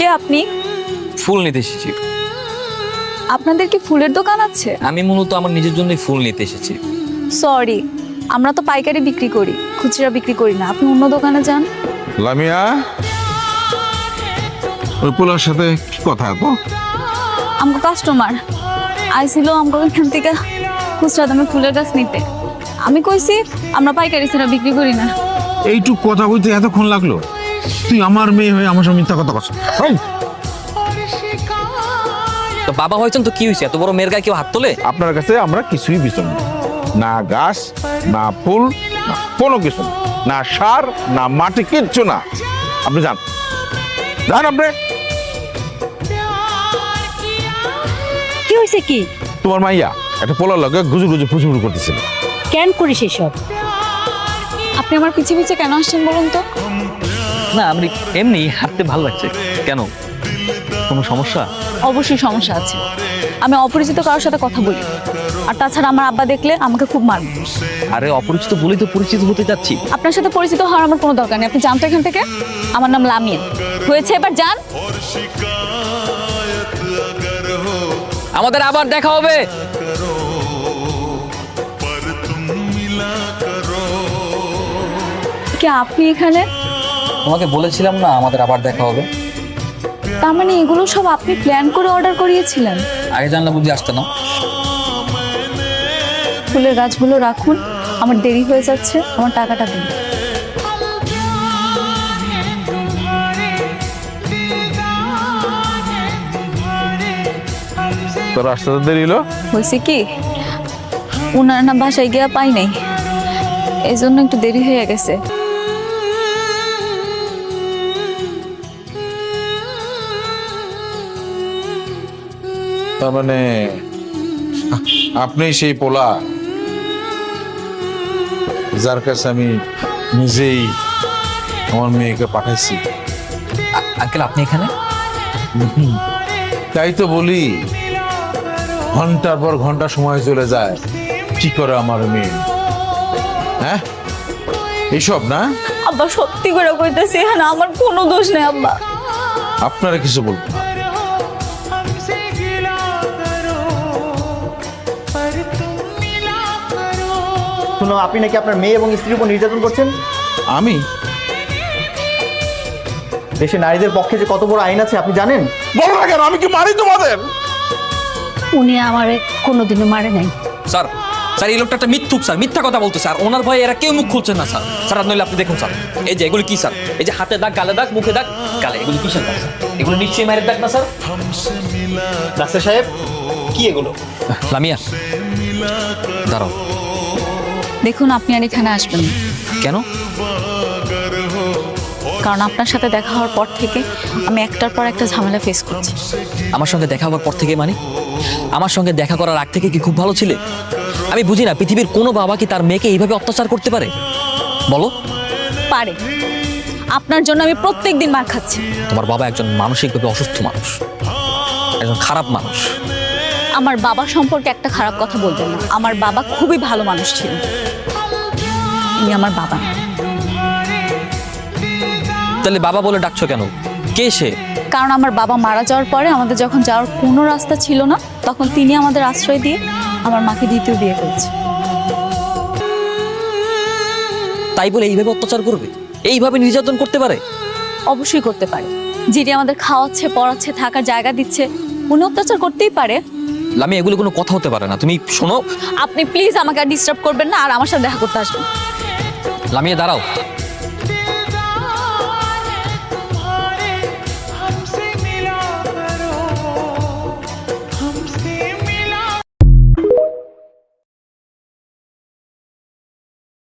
কে আপনি? ফুল নিতে এসেছি। আপনাদের কি ফুলের দোকান আছে? আমি মূলত আমার নিজের জন্যই ফুল নিতে এসেছি। সরি, আমরা তো পাইকারি বিক্রি করি, খুচরা বিক্রি করি না। আপনি অন্য দোকানে যান। লামিয়া, ওই পোলার সাথে কি কথা তো? আমগো কাস্টমার আইছিল আমগো এখান থেকে খুচরা দামে ফুলের গাছ নিতে। আমি কইছি আমরা পাইকারি ছাড়া বিক্রি করি না। এইটুক কথা বলতে এতক্ষণ লাগলো? তুই আমার মেয়ে হয়ে আমার সঙ্গে মিথ্যা কথা কস? তো বাবা হয়েছেন তো কি হয়েছে? এত বড় মেয়ের গায়ে কেউ হাত তোলে? আপনার কাছে আমরা কিছুই বিচন না, গাছ না ফুল না কোনো কিছু না, সার না মাটি, কিচ্ছু না। আপনি যান, যান আপনি। কি হয়েছে? কি তোমার মাইয়া একটা পোলার লগে গুজু গুজু ফুসুফুসু করতেছিল। কেন করিস এসব? আপনি আমার পিছে পিছে কেন আসছেন বলুন তো? না, আমি এমনি হাঁটতে ভালো লাগছে। কেন, কোনো সমস্যা? অবশ্যই সমস্যা আছে। আমি অপরিচিত কারোর সাথে কথা বলি, আর তাছাড়া আমার আব্বা দেখলে আমাকে খুব মারবে। আরে অপরিচিত বলেই তো পরিচিত হতে যাচ্ছি। আপনার সাথে পরিচিত হওয়ার আমার কোনো দরকার নেই। আপনি জানতো এখান থেকে? আমার নাম লামিয়া। হয়েছে, এবার যান। আমাদের আবার দেখা হবে। কি আপনি এখানে? তোমাকে বলেছিলাম না আমাদের আবার দেখা হবে। তার মানে এগুলো সব আপনি প্ল্যান করে অর্ডার করিয়েছিলেন? আগে জানলে বুঝি আসতে না। ফুলের গাছগুলো রাখুন, আমার দেরি হয়ে যাচ্ছে, আমার টাকাটা দিন। তোর আসতে তো দেরি হলো। হয়েছে কি, ওনার না বাসায় গিয়া পাই নাই, এই জন্য একটু দেরি হয়ে গেছে। তার মানে আপনি সেই পোলা যার কাছে আমি নিজেই আমার মেয়েকে পাঠাইছি? আঙ্কেল আপনি এখানে? তাই তো বলি, ঘন্টার পর ঘন্টা সময় চলে যায়, কি করে আমার মেয়ে? হ্যাঁ, এইসব না। আব্বা সত্যি করে কইতেছি, এখানে আমার কোনো দোষ নেই আব্বা। আপনারা কিছু বলবেন না। শুনো, আপনি নাকি আপনার মেয়ে এবং স্ত্রীর উপর নির্যাতন করছেন। আমি দেশে নারীদের পক্ষে যে কত বড় আইন আছে আপনি জানেন? বলো না কেন, আমি কি মারি তোমাদের? উনি আমারে কোনোদিনও মারে নাই। স্যার, স্যার এই লোকটা একটা মিথ্যুক স্যার, মিথ্যা কথা বলতে স্যার। ওনার ভয়ে এরা কেউ মুখ খুলছে না স্যার। স্যার আর নইলে আপনি দেখুন স্যার, এই যে এগুলো কি স্যার? এই যে হাতে দাগ, গালে দাগ, মুখে দাগ, গালে, এগুলো কিসের দাগ স্যার? এগুলো নিশ্চয়ই মায়ের দাগ না স্যার? ডাক্তার সাহেব, কি এগুলো? লামিয়া দাঁড়াও। দেখুন, আপনি আর এখানে আসবেন না, কেন? কারণ আপনার সাথে দেখা হওয়ার পর থেকে আমি একটার পর একটা ঝামেলা ফেস করছি। আমার সঙ্গে দেখা হওয়ার পর থেকে মানে? আমার সঙ্গে দেখা করার আগ থেকে কি খুব ভালো ছিলে? আমি বুঝি না, পৃথিবীর কোনো বাবা কি তার মেয়েকে এইভাবে অত্যাচার করতে পারে? বলো। পারে। আপনার জন্য আমি প্রত্যেক দিন মার খাচ্ছি। তোমার বাবা একজন মানসিকভাবে অসুস্থ মানুষ, একজন খারাপ মানুষ। আমার বাবা সম্পর্কে একটা খারাপ কথা বলবেন না। আমার বাবা খুবই ভালো মানুষ ছিল। উনি আমার বাবা না। তাহলে বাবা বলে ডাকছো কেন? কে সে? কারণ আমার বাবা মারা যাওয়ার পরে আমাদের যখন যাওয়ার কোনো রাস্তা ছিল না, তখন তিনি আমাদের আশ্রয় দিয়ে আমার মাকে দ্বিতীয় বিয়ে করেছে। তাই বলে এইভাবে অত্যাচার করবে, এইভাবে নির্যাতন করতে পারে? অবশ্যই করতে পারে। যিনি আমাদের খাওয়াচ্ছে, পড়াচ্ছে, থাকার জায়গা দিচ্ছে, উনি অত্যাচার করতেই পারে। লামি, এগুলো কোনো কথা হতে পারে না। তুমি শোনো। আপনি প্লিজ আমাকে আর ডিস্টার্ব করবেন না, আর আমার সাথে দেখা করতে আসবেন। লামিয়া দাঁড়াও।